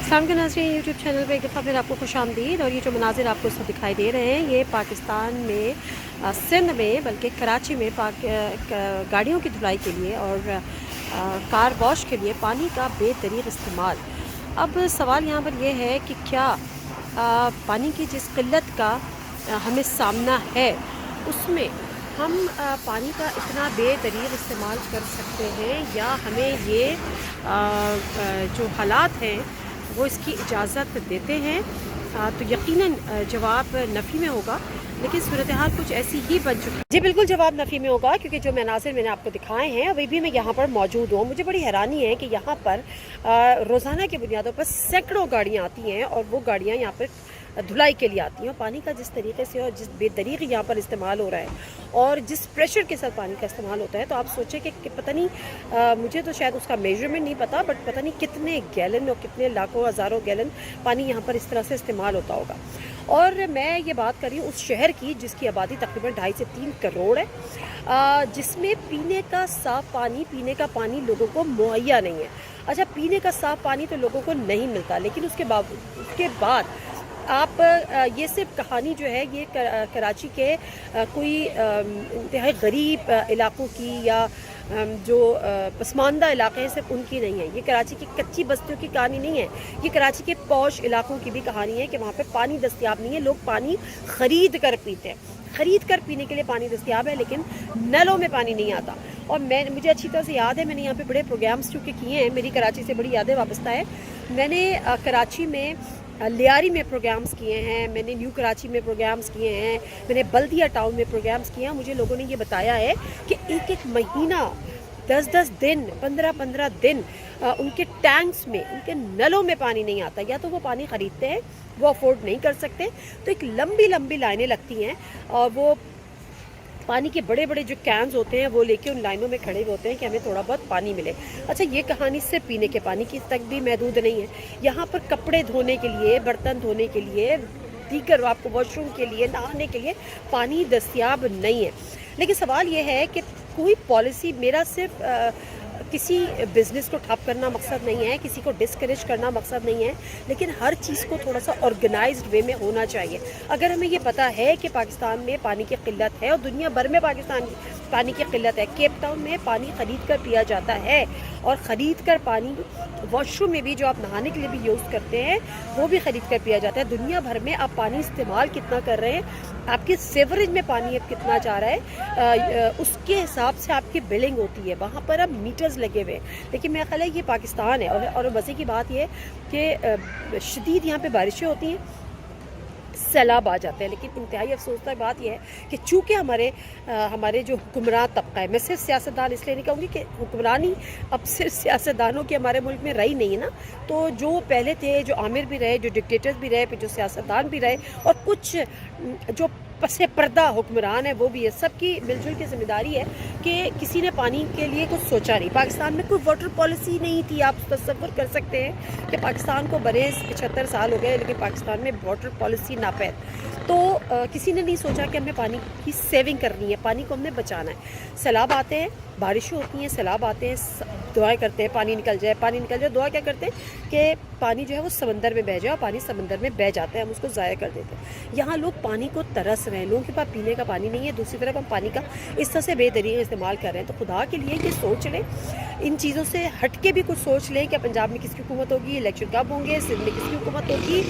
अस्सलाम वालेकुम नाज़रीन, यूट्यूब चैनल पे एक दफ़ा फिर आपको खुशामदीद। और ये जो मनाज़िर आपको सब दिखाई दे रहे हैं, ये पाकिस्तान में सिंध में बल्कि कराची में गाड़ियों की धुलाई के लिए और कार वॉश के लिए पानी का बेदरीग इस्तेमाल। अब सवाल यहाँ पर यह है कि क्या पानी की जिस किल्लत का हमें सामना है उसमें हम पानी का इतना बेदरीग इस्तेमाल कर सकते हैं, या हमें ये जो हालात हैं वो इसकी इजाज़त देते हैं। तो यकीनन जवाब नफ़ी में होगा, लेकिन सूरत हाल कुछ ऐसी ही बन चुकी है। जी बिल्कुल, जवाब नफ़ी में होगा, क्योंकि जो मनाज़िर मैंने आपको दिखाए हैं अभी भी मैं यहाँ पर मौजूद हूँ। मुझे बड़ी हैरानी है कि यहाँ पर रोज़ाना की बुनियादों पर सैकड़ों गाड़ियाँ आती हैं और वो गाड़ियाँ यहाँ पर धुलाई के लिए आती हैं। और पानी का जिस तरीके से और जिस बेदरीग यहाँ पर इस्तेमाल हो रहा है और जिस प्रेशर के साथ पानी का इस्तेमाल होता है, तो आप सोचें कि पता नहीं, मुझे तो शायद उसका मेजरमेंट नहीं पता, बट पता नहीं कितने गैलन और कितने लाखों हज़ारों गैलन पानी यहाँ पर इस तरह से इस्तेमाल होता होगा। और मैं ये बात कर रही हूँ उस शहर की जिसकी आबादी तकरीबन 2.5 से 3 करोड़ है, जिसमें पीने का साफ़ पानी, पीने का पानी लोगों को मुहैया नहीं है। अच्छा, पीने का साफ़ पानी तो लोगों को नहीं मिलता, लेकिन उसके बाद आप ये सिर्फ कहानी जो है ये कराची के कोई इंतहाई गरीब इलाकों की या जो पसमानदा इलाके हैं सिर्फ उनकी नहीं है। ये कराची की कच्ची बस्तियों की कहानी नहीं है, ये कराची के पौश इलाकों की भी कहानी है कि वहाँ पे पानी दस्तयाब नहीं है। लोग पानी ख़रीद कर पीते हैं, ख़रीद कर पीने के लिए पानी दस्तयाब है, लेकिन नलों में पानी नहीं आता। और मुझे अच्छी तरह से याद है, मैंने यहाँ पे बड़े प्रोग्राम्स चूँकि किए हैं, मेरी कराची से बड़ी यादें वाबस्ता है। मैंने कराची में लियारी में प्रोग्राम्स किए हैं, मैंने न्यू कराची में प्रोग्राम्स किए हैं, मैंने बल्दिया टाउन में प्रोग्राम्स किए हैं। मुझे लोगों ने ये बताया है कि एक एक महीना 10-10 दिन 15-15 दिन उनके टैंक्स में, उनके नलों में पानी नहीं आता। या तो वो पानी ख़रीदते हैं, वो अफोर्ड नहीं कर सकते, तो एक लंबी लंबी लाइनें लगती हैं और वो पानी के बड़े बड़े जो कैंस होते हैं वो लेके उन लाइनों में खड़े होते हैं कि हमें थोड़ा बहुत पानी मिले। अच्छा, ये कहानी सिर्फ पीने के पानी की तक भी महदूद नहीं है। यहाँ पर कपड़े धोने के लिए, बर्तन धोने के लिए, दीगर आपको वॉशरूम के लिए, नहाने के लिए पानी दस्तयाब नहीं है। लेकिन सवाल ये है कि कोई पॉलिसी, मेरा सिर्फ किसी बिज़नेस को ठप करना मकसद नहीं है, किसी को डिस्करेज करना मकसद नहीं है, लेकिन हर चीज़ को थोड़ा सा ऑर्गेनाइज्ड वे में होना चाहिए। अगर हमें ये पता है कि पाकिस्तान में पानी की किल्लत है और दुनिया भर में पाकिस्तान की पानी की किल्लत है, केप टाउन में पानी ख़रीद कर पिया जाता है और ख़रीद कर पानी वॉशरूम में भी जो आप नहाने के लिए भी यूज़ करते हैं वो भी ख़रीद कर पिया जाता है। दुनिया भर में आप पानी इस्तेमाल कितना कर रहे हैं, आपके सेवरेज में पानी अब कितना जा रहा है, उसके हिसाब से आपकी बिलिंग होती है। वहाँ पर अब मीटर्स लगे हुए हैं। लेकिन मेरा ख्याल है ये पाकिस्तान है। और मज़े की बात ये कि शदीद यहाँ पे बारिशें होती हैं, सैलाब आ जाते हैं, लेकिन इंतहाई अफसोसनाक बात यह है कि चूँकि हमारे जो हुक्मरान तबका है, मैं सिर्फ सियासतदान इसलिए नहीं कहूँगी कि हुक्मरानी अब सिर्फ सियासतदानों की हमारे मुल्क में रही नहीं है ना, तो जो पहले थे, जो आमिर भी रहे, जो डिक्टेटर्स भी रहे, फिर जो सियासतदान भी रहे, और कुछ जो पसे पर्दा हुक्मरान है वो भी है। सबकी मिलजुल की जिम्मेदारी है कि किसी ने पानी के लिए कुछ सोचा नहीं। पाकिस्तान में कोई वाटर पॉलिसी नहीं थी। आप तसव्वुर कर सकते हैं कि पाकिस्तान को बने 75 साल हो गए, लेकिन पाकिस्तान में वाटर पॉलिसी नापैद। तो किसी ने नहीं सोचा कि हमें पानी की सेविंग करनी है, पानी को हमने बचाना है। सैलाब आते हैं, बारिशें होती हैं, सैलाब आते हैं, दुआएं करते हैं पानी निकल जाए, पानी निकल जाए। दुआ क्या करते हैं कि पानी जो है वो समंदर में बह जाए, और पानी समंदर में बह जाता है, हम उसको ज़ाया कर देते हैं। यहाँ लोग पानी को तरस रहे हैं, लोगों के पास पीने का पानी नहीं है, दूसरी तरफ हम पानी का इस तरह से बेदरीग इस्तेमाल कर रहे हैं। तो खुदा के लिए ये सोच लें, इन चीज़ों से हट के भी कुछ सोच लें कि पंजाब में किसकी हुकूमत होगी, इलेक्शन कब होंगे, सिंध में किसकी हुकूमत होगी,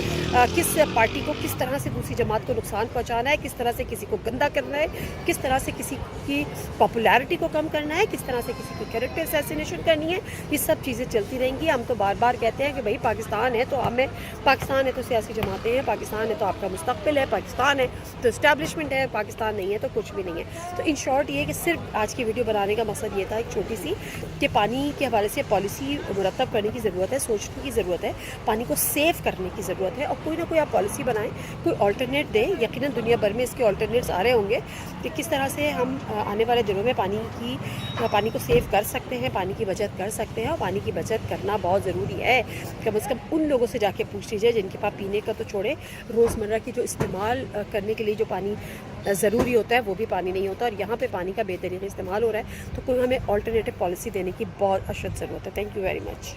किस पार्टी को किस तरह से दूसरी जमात को नुकसान पहुँचाना है, किस तरह से किसी को गंदा करना है, किस तरह से किसी की पॉपुलैरिटी को कम करना है, किस तरह से किसी की कैरेक्टर असैसिनेशन करनी है। ये सब चीज़ें चलती रहेंगी। हम तो बार बार कहते हैं कि भाई पाकिस्तान है तो हमें, पाकिस्तान है तो सियासी जमातें हैं, पाकिस्तान है तो आपका मुस्तकबिल है, पाकिस्तान है तो इस्टेब्लिशमेंट है, पाकिस्तान नहीं है तो कुछ भी नहीं है। तो इन शॉर्ट ये कि सिर्फ आज की वीडियो बनाने का मकसद ये था, एक छोटी सी, कि पानी के हवाले से पॉलिसी मुरतब करने की ज़रूरत है, सोचने की ज़रूरत है, पानी को सेव करने की ज़रूरत है, और कोई ना कोई आप पॉलिसी बनाएं, कोई ऑल्टरनेट दें। यकीनन दुनिया भर में इसके ऑल्टरनेट्स आ रहे होंगे कि किस तरह से हम आने वाले दिनों में पानी को सेव कर सकते हैं, पानी की बचत कर सकते हैं। और पानी की बचत करना बहुत ज़रूरी है। कम से कम उन लोगों से जाके पूछ लीजिए जिनके पास पीने का तो छोड़े, रोज़मर्रा की जो इस्तेमाल करने के लिए जो पानी ज़रूरी होता है वो भी पानी नहीं होता, और यहाँ पे पानी का बेतरीन इस्तेमाल हो रहा है। तो कोई हमें ऑल्टरनेटिव पॉलिसी देने की बहुत अशद ज़रूरत है। Thank you very much.